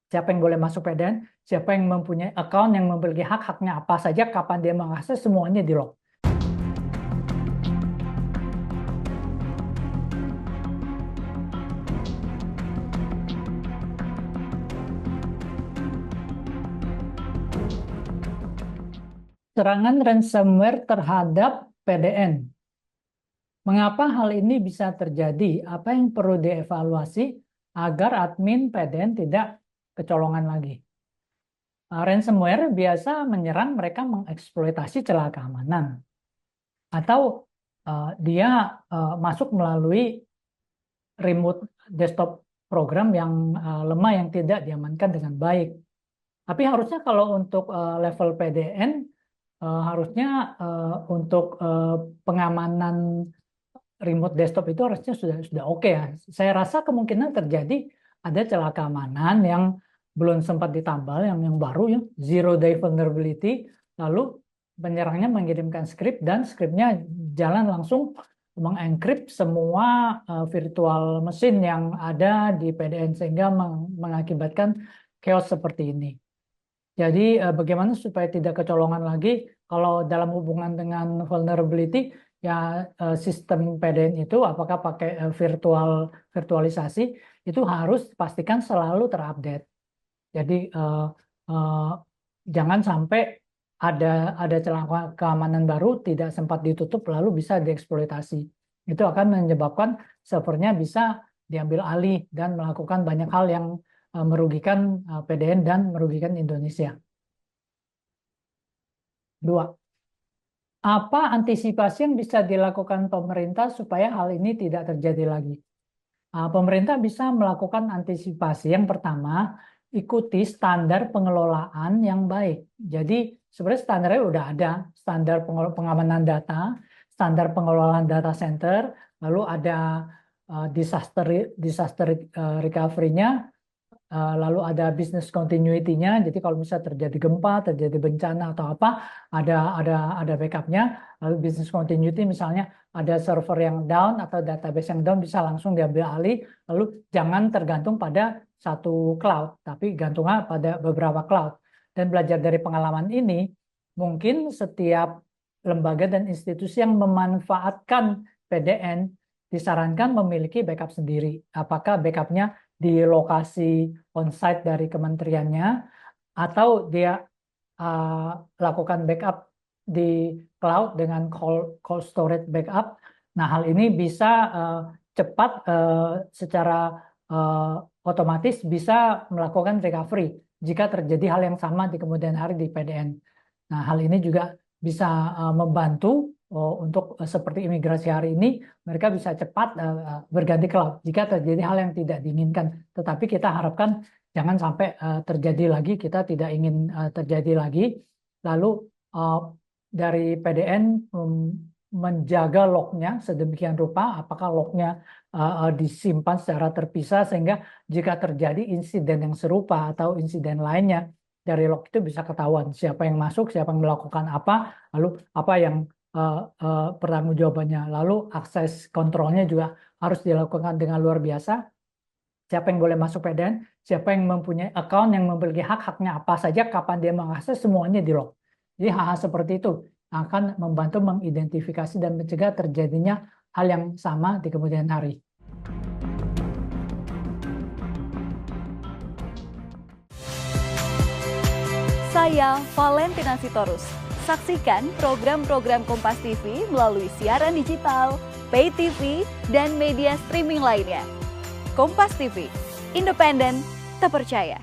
siapa yang boleh masuk PDN, siapa yang mempunyai account, yang memiliki hak-haknya apa saja, kapan dia mengakses, semuanya di lock. Serangan ransomware terhadap PDN. Mengapa hal ini bisa terjadi? Apa yang perlu dievaluasi agar admin PDN tidak kecolongan lagi? Ransomware biasa menyerang mereka mengeksploitasi celah keamanan. Atau dia masuk melalui remote desktop program yang lemah yang tidak diamankan dengan baik. Tapi harusnya kalau untuk level PDN, harusnya untuk pengamanan remote desktop itu harusnya sudah oke ya. Saya rasa kemungkinan terjadi ada celah keamanan yang belum sempat ditambal, yang baru ya, zero day vulnerability, lalu penyerangnya mengirimkan skrip dan skripnya jalan langsung mengencrypt semua virtual mesin yang ada di PDN sehingga mengakibatkan chaos seperti ini. Jadi bagaimana supaya tidak kecolongan lagi kalau dalam hubungan dengan vulnerability ya, sistem PDN itu apakah pakai virtualisasi itu harus pastikan selalu terupdate. Jadi jangan sampai ada celah keamanan baru tidak sempat ditutup lalu bisa dieksploitasi. Itu akan menyebabkan servernya bisa diambil alih dan melakukan banyak hal yang merugikan PDN dan merugikan Indonesia. 2. Apa antisipasi yang bisa dilakukan pemerintah supaya hal ini tidak terjadi lagi? Pemerintah bisa melakukan antisipasi. Yang pertama, ikuti standar pengelolaan yang baik. Jadi sebenarnya standarnya udah ada, standar pengamanan data, standar pengelolaan data center, lalu ada disaster recovery-nya, lalu ada business continuity-nya. Jadi kalau misalnya terjadi gempa, terjadi bencana atau apa, ada backup-nya. Lalu business continuity misalnya ada server yang down atau database yang down bisa langsung diambil alih. Lalu jangan tergantung pada satu cloud, tapi gantungnya pada beberapa cloud. Dan belajar dari pengalaman ini, mungkin setiap lembaga dan institusi yang memanfaatkan PDN disarankan memiliki backup sendiri. Apakah backup-nya di lokasi on-site dari kementeriannya, atau dia lakukan backup di cloud dengan cold storage backup. Nah, hal ini bisa cepat secara otomatis bisa melakukan recovery jika terjadi hal yang sama di kemudian hari di PDN. Nah, hal ini juga bisa membantu untuk seperti imigrasi hari ini, mereka bisa cepat berganti cloud jika terjadi hal yang tidak diinginkan. Tetapi kita harapkan jangan sampai terjadi lagi, kita tidak ingin terjadi lagi. Lalu dari PDN menjaga lognya sedemikian rupa, apakah lognya disimpan secara terpisah sehingga jika terjadi insiden yang serupa atau insiden lainnya, dari log itu bisa ketahuan siapa yang masuk, siapa yang melakukan apa, lalu apa yang pertanggungjawabannya. Lalu akses kontrolnya juga harus dilakukan dengan luar biasa. Siapa yang boleh masuk PDN, siapa yang mempunyai account, yang memiliki hak-haknya apa saja, kapan dia mengakses, semuanya di lock. Jadi hal-hal seperti itu akan membantu mengidentifikasi dan mencegah terjadinya hal yang sama di kemudian hari. Saya Valentina Sitorus. Saksikan program-program Kompas TV melalui siaran digital, pay TV, dan media streaming lainnya. Kompas TV, independen, terpercaya.